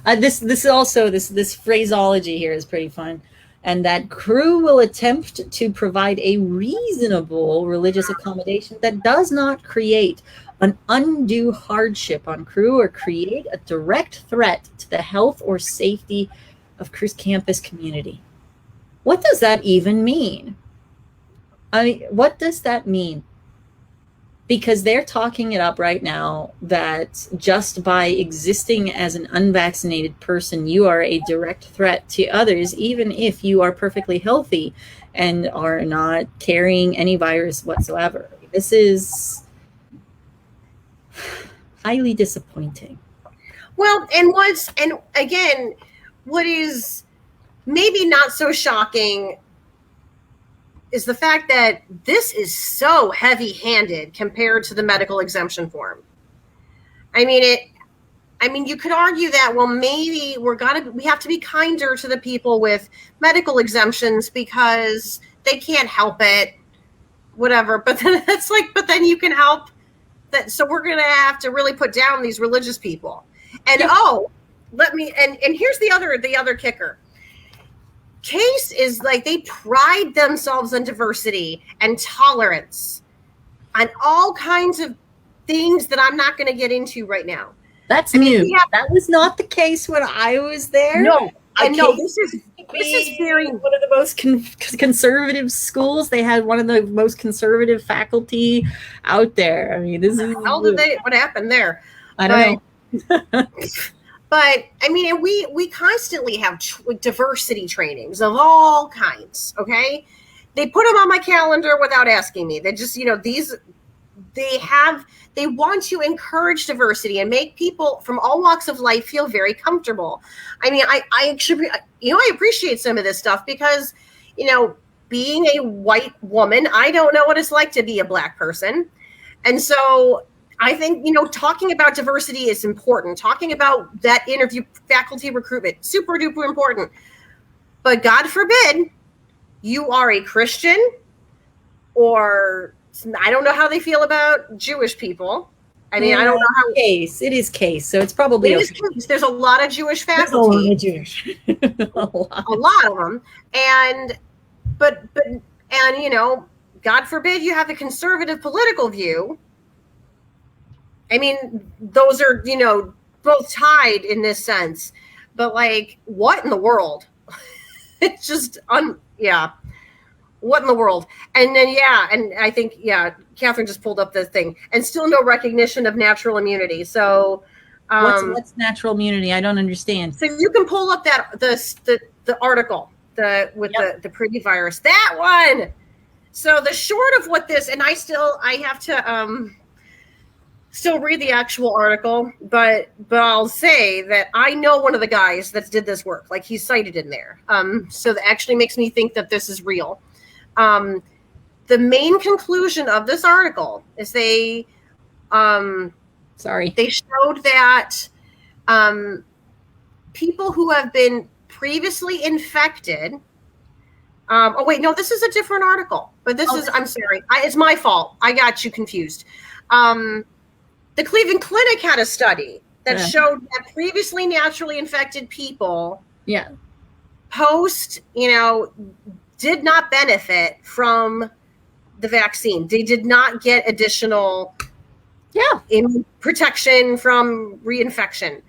This also this phraseology here is pretty fun. And that crew will attempt to provide a reasonable religious accommodation that does not create an undue hardship on crew or create a direct threat to the health or safety of crew's campus community. What does that even mean? What does that mean? Because they're talking it up right now that just by existing as an unvaccinated person, you are a direct threat to others, even if you are perfectly healthy and are not carrying any virus whatsoever. This is highly disappointing. Well, and again, what is maybe not so shocking is the fact that this is so heavy-handed compared to the medical exemption form. I mean, you could argue that, well, maybe we have to be kinder to the people with medical exemptions because they can't help it, whatever. But then it's like, but then you can help that. So we're going to have to really put down these religious people. And and here's the other kicker. Case is like they pride themselves on diversity and tolerance on all kinds of things that I'm not going to get into right now. That's new. That was not the case when I was there. No, I know this is very one of the most conservative schools. They had one of the most conservative faculty out there. I mean, this is what happened there? I don't know. But I mean, and we constantly have diversity trainings of all kinds. Okay, they put them on my calendar without asking me. They just, they want to encourage diversity and make people from all walks of life feel very comfortable. I mean, I appreciate some of this stuff because, being a white woman, I don't know what it's like to be a Black person, and so. I think, talking about diversity is important. Talking about that interview, faculty recruitment, super duper important. But God forbid you are a Christian, or I don't know how they feel about Jewish people. I mean, I don't know how. It is case, so it's probably it is case. There's a lot of Jewish faculty. There's a lot of Jewish. A lot of them, but you know, God forbid you have a conservative political view. I mean, those are, you know, both tied in this sense, but like, what in the world? It's just yeah. What in the world? And then, yeah, and I think, yeah, Catherine just pulled up the thing, and still no recognition of natural immunity. So, what's natural immunity? I don't understand. So you can pull up that the article with the pretty virus, that one. So the short of what this, and I have to still read the actual article, but I'll say that I know one of the guys that did this work. Like, he's cited in there. So that actually makes me think that this is real. The main conclusion of this article is they showed that people who have been previously infected. Oh wait, no, this is a different article. But this is, I'm sorry, it's my fault. I got you confused. The Cleveland Clinic had a study that showed that previously naturally infected people, post, you know, did not benefit from the vaccine. They did not get additional protection from reinfection.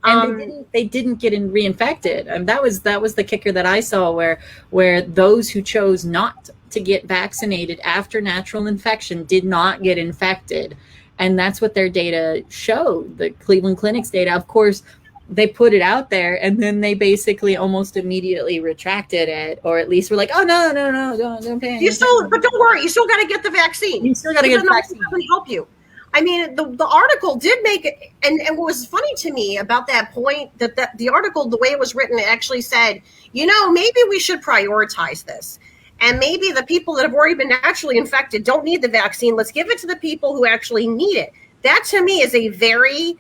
And they didn't get reinfected. And that was the kicker that I saw, where those who chose not to get vaccinated after natural infection did not get infected. And that's what their data showed, the Cleveland Clinic's data. Of course, they put it out there, and then they basically almost immediately retracted it, or at least were like, "Oh no, don't pay." But don't worry, you still got to get the vaccine. You still got to get the vaccine. It doesn't help you. I mean, the article did make it, and what was funny to me about that point, that the article, the way it was written, it actually said, you know, maybe we should prioritize this, and maybe the people that have already been naturally infected don't need the vaccine. Let's give it to the people who actually need it. That to me is a very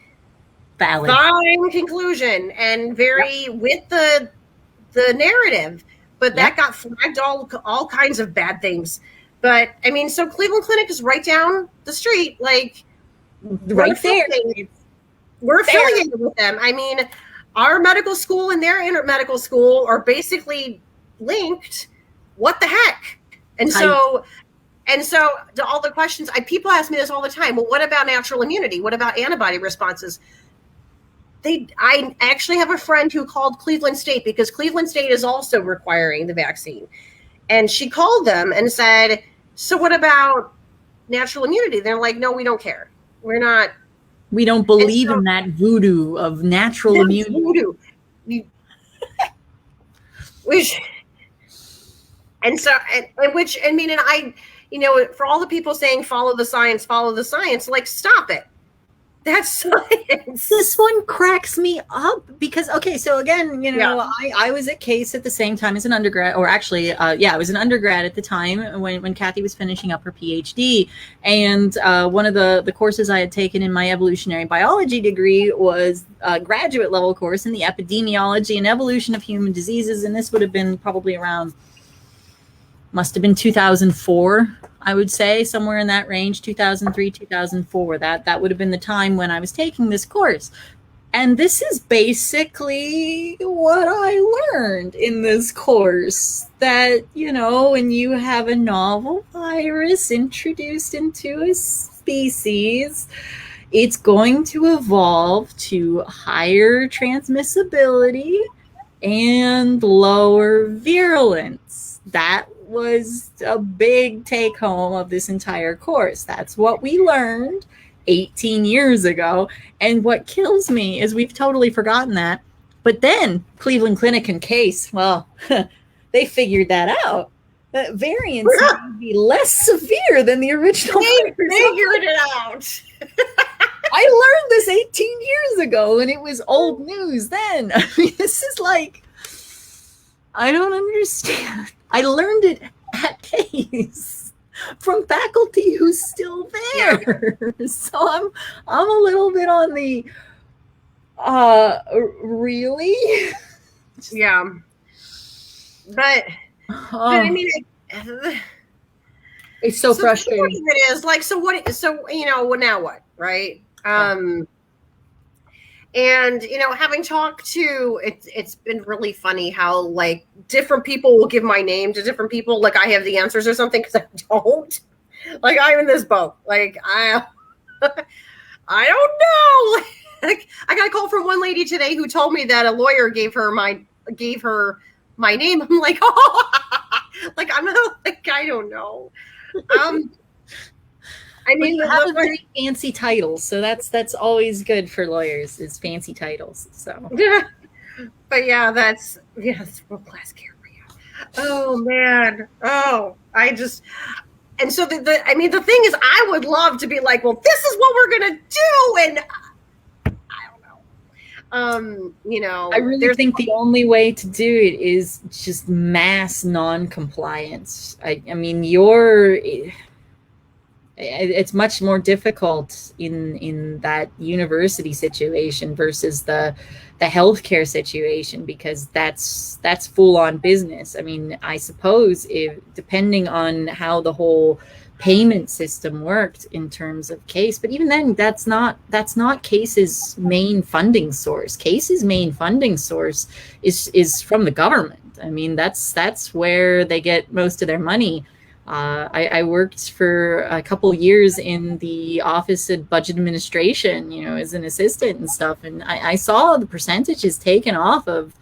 fine conclusion, and very with the narrative, but that got flagged all kinds of bad things. But I mean, so Cleveland Clinic is right down the street, like right there. We're affiliated with them. I mean, our medical school and their medical school are basically linked. What the heck? And so to all the questions, people ask me this all the time. Well, what about natural immunity? What about antibody responses? I actually have a friend who called Cleveland State, because Cleveland State is also requiring the vaccine. And she called them and said, so what about natural immunity? They're like, no, we don't care. We don't believe in that voodoo of natural immunity. Voodoo. Which, you know, for all the people saying, follow the science, like, stop it. That's science. This one cracks me up because, okay, so again, you know, I was at Case at the same time as an undergrad, or actually, I was an undergrad at the time when Kathy was finishing up her PhD. And one of the courses I had taken in my evolutionary biology degree was a graduate level course in the epidemiology and evolution of human diseases. And this would have been probably around, must have been 2004, I would say, somewhere in that range, 2003, 2004. That would have been the time when I was taking this course. And this is basically what I learned in this course, that, you know, when you have a novel virus introduced into a species, it's going to evolve to higher transmissibility and lower virulence. That was a big take home of this entire course. That's what we learned 18 years ago. And what kills me is we've totally forgotten that. But then Cleveland Clinic and Case, well, they figured that out. That variants may be less severe than the original. They figured it out. I learned this 18 years ago, and it was old news then. I mean, this is like, I don't understand. I learned it at Case from faculty who's still there. Yeah. So I'm a little bit on the really? Yeah. But I mean, it's so frustrating. It is like, so you know, now what, right? And, having talked to, it's been really funny how, like, different people will give my name to different people. Like, I have the answers or something, because I don't. Like, I'm in this boat. Like, I don't know. Like, I got a call from one lady today who told me that a lawyer gave her my name. I'm like, oh, like, I'm not, like, I don't know. I mean, you have a very fancy titles, so that's always good for lawyers, is fancy titles. So yeah, but yeah, it's world class care. Oh man, and so the thing is, I would love to be like, well, this is what we're gonna do, and I don't know. I really think the only way to do it is just mass non-compliance. I mean, it's much more difficult in that university situation versus the healthcare situation, because that's full on business. I mean, I suppose, if depending on how the whole payment system worked in terms of CASE, but even then, that's not CASE's main funding source. CASE's main funding source is from the government. I mean, that's where they get most of their money. I worked for a couple years in the Office of Budget Administration, as an assistant and stuff. And I saw the percentages taken off of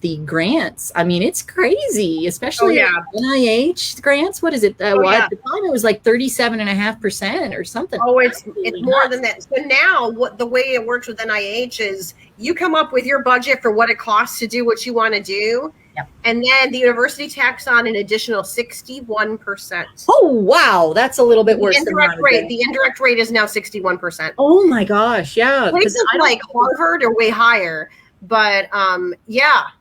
the grants. I mean, it's crazy, especially NIH grants. What is it? At the time it was like 37.5% or something. Oh, it's more than that. So now the way it works with NIH is you come up with your budget for what it costs to do what you want to do. And then the university tacks on an additional 61%. Oh, wow. That's a little bit worse. The indirect rate is now 61%. Oh my gosh. Yeah. Places like Harvard are way higher. But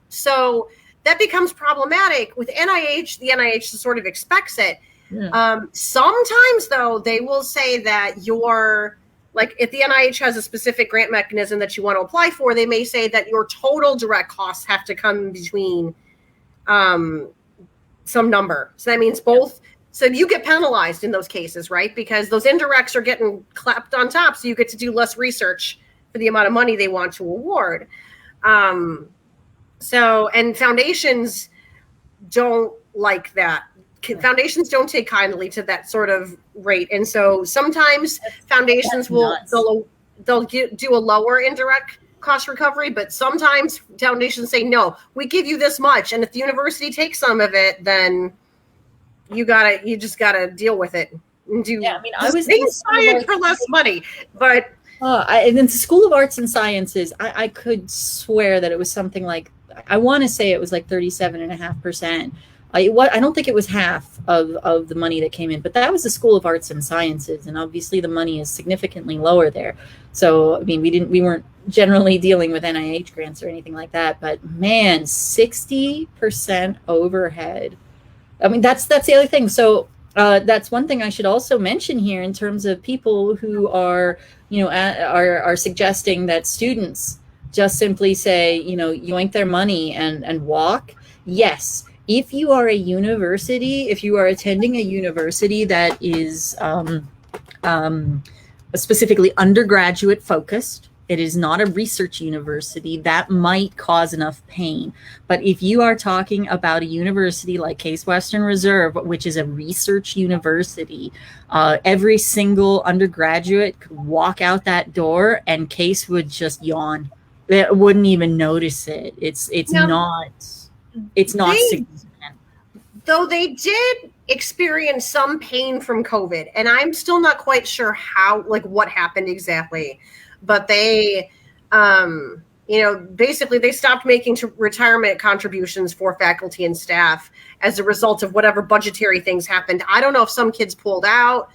so that becomes problematic with NIH. The NIH sort of expects it. Yeah. Sometimes, though, they will say that if the NIH has a specific grant mechanism that you want to apply for, they may say that your total direct costs have to come between some number. So that means both. So you get penalized in those cases, right? Because those indirects are getting clapped on top. So you get to do less research for the amount of money they want to award. And foundations don't like that. Foundations don't take kindly to that sort of rate. And so sometimes foundations they'll do a lower indirect cost recovery, but sometimes foundations say, no, we give you this much. And if the university takes some of it, then you just gotta deal with it. I was inspired for less money, but in the School of Arts and Sciences, I could swear that it was something like, I want to say it was like 37.5%. I don't think it was half of the money that came in, but that was the School of Arts and Sciences, and obviously the money is significantly lower there. So I mean, we weren't generally dealing with NIH grants or anything like that, but man, 60% overhead. I mean, that's the other thing. So that's one thing I should also mention here in terms of people who are are suggesting that students just simply say, yoink their money and walk. Yes. If you are a university, if you are attending a university that is specifically undergraduate focused, it is not a research university, that might cause enough pain. But if you are talking about a university like Case Western Reserve, which is a research university, every single undergraduate could walk out that door and Case would just yawn. They wouldn't even notice it. It's not significant. Though they did experience some pain from COVID, and I'm still not quite sure what happened exactly, but they, basically they stopped making retirement contributions for faculty and staff as a result of whatever budgetary things happened. I don't know if some kids pulled out.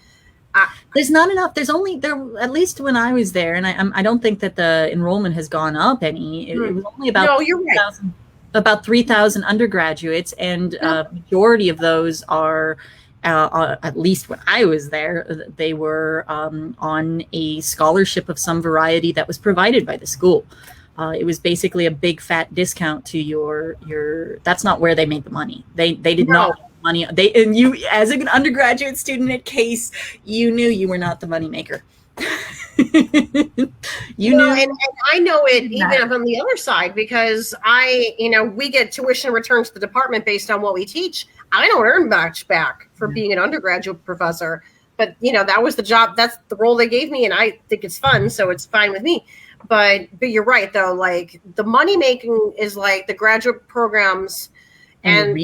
There's not enough. There's only at least when I was there, and I don't think that the enrollment has gone up any. It was only about no, you're right. About 3,000 undergraduates, and majority of those are, at least when I was there, they were on a scholarship of some variety that was provided by the school. It was basically a big fat discount to your. That's not where they made the money. They did not make money. And you, as an undergraduate student at Case, you knew you were not the money maker. You Well, knew and I know it even that. on the other side because we get tuition returns to the department based on what we teach. I don't earn much back for being an undergraduate professor, but that was the job. That's the role they gave me, and I think it's fun, so it's fine with me. But you're right though. Like the money making is like the graduate programs, and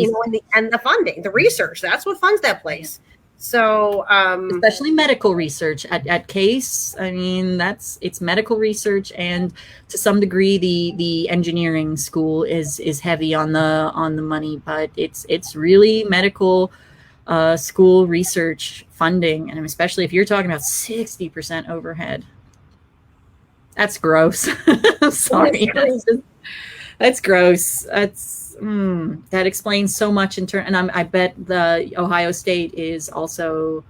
and the funding, the research. That's what funds that place. So, especially medical research at Case. I mean, it's medical research, and to some degree, the engineering school is heavy on the money, but it's really medical school research funding, and especially if you're talking about 60% overhead. That's gross. I'm sorry. That's gross. That explains so much in turn. And I bet the Ohio State is also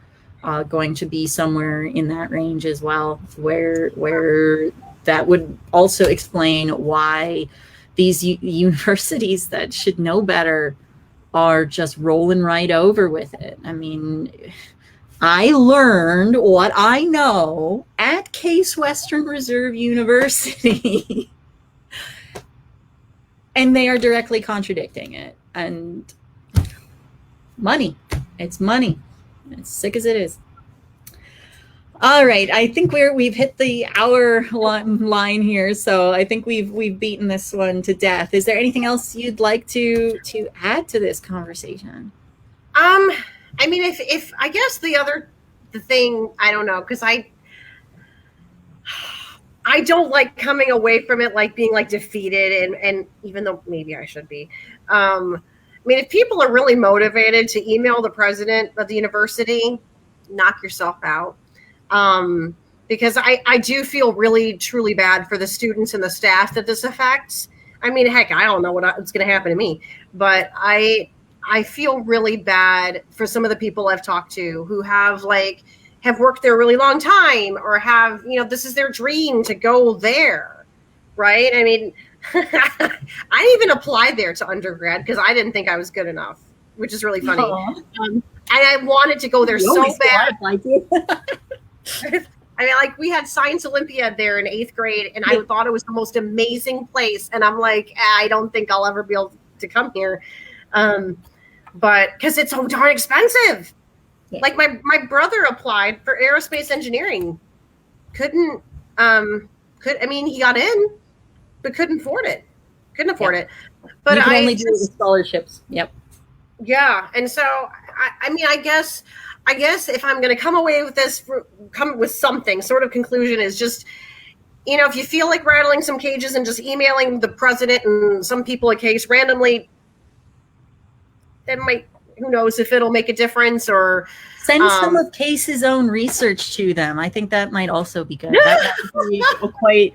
going to be somewhere in that range as well, where that would also explain why these universities that should know better are just rolling right over with it. I mean, I learned what I know at Case Western Reserve University. And they are directly contradicting it. And money. It's money. As sick as it is. All right. I think we've hit the hour line here. So I think we've beaten this one to death. Is there anything else you'd like to add to this conversation? I mean, if I guess the thing, I don't know, because I don't like coming away from it like being like defeated, and even though maybe I should be. I mean, if people are really motivated to email the president of the university, knock yourself out. Because I do feel really, truly bad for the students and the staff that this affects. I mean, heck, I don't know what's going to happen to me, but I feel really bad for some of the people I've talked to who have worked there a really long time, or have, this is their dream to go there. Right. I mean, I even applied there to undergrad because I didn't think I was good enough, which is really funny. And I wanted to go there so bad. I mean, like, we had Science Olympiad there in 8th grade, and I thought it was the most amazing place. And I'm like, I don't think I'll ever be able to come here. But because it's so darn expensive. Yeah. Like my brother applied for aerospace engineering. He got in, but couldn't afford it. But you can only do it with scholarships. Yep. Yeah. And so, I mean, I guess if I'm going to come away with come with something sort of conclusion is just, if you feel like rattling some cages and just emailing the president and some people a case randomly, that might, who knows if it'll make a difference, or send some of Case's own research to them. I think that might also be good. That might be quite,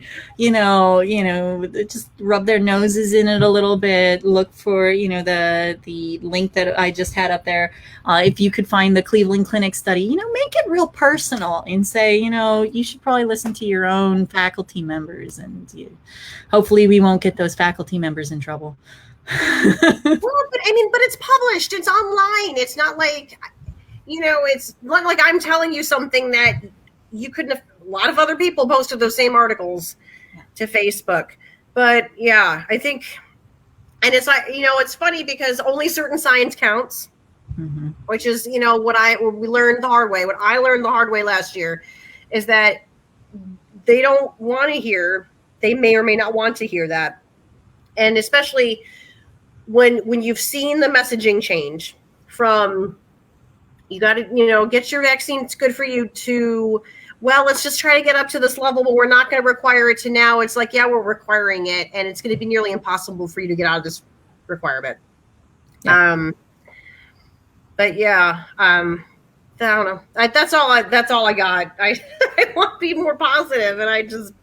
just rub their noses in it a little bit. Look for, the link that I just had up there. If you could find the Cleveland Clinic study, make it real personal and say, you should probably listen to your own faculty members, and hopefully we won't get those faculty members in trouble. Well, but it's published. It's online. It's not like, it's not like I'm telling you something that you couldn't have. A lot of other people posted those same articles to Facebook. But yeah, I think, and it's like, it's funny because only certain science counts, which is, what we learned the hard way. What I learned the hard way last year is that they don't want to hear, they may or may not want to hear that. And especially when you've seen the messaging change from, you got to, get your vaccine, it's good for you, to, well, let's just try to get up to this level, but we're not going to require it, to now it's like, yeah, we're requiring it, and it's going to be nearly impossible for you to get out of this requirement. Yeah. But yeah, I don't know. That's all I got. I want to be more positive, and I just.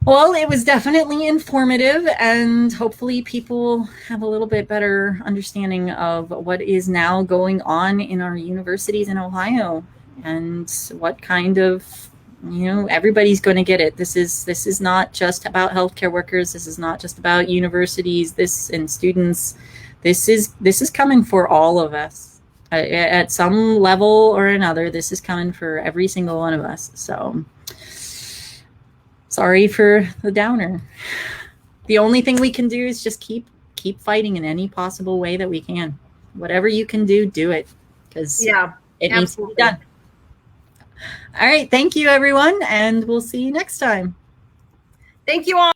Well, it was definitely informative, and hopefully people have a little bit better understanding of what is now going on in our universities in Ohio, and what kind of, everybody's going to get it. This is not just about healthcare workers. This is not just about universities, and students. This is coming for all of us. At some level or another, this is coming for every single one of us. So sorry for the downer. The only thing we can do is just keep fighting in any possible way that we can. Whatever you can do, do it, because it needs to be done. All right. Thank you, everyone. And we'll see you next time. Thank you all.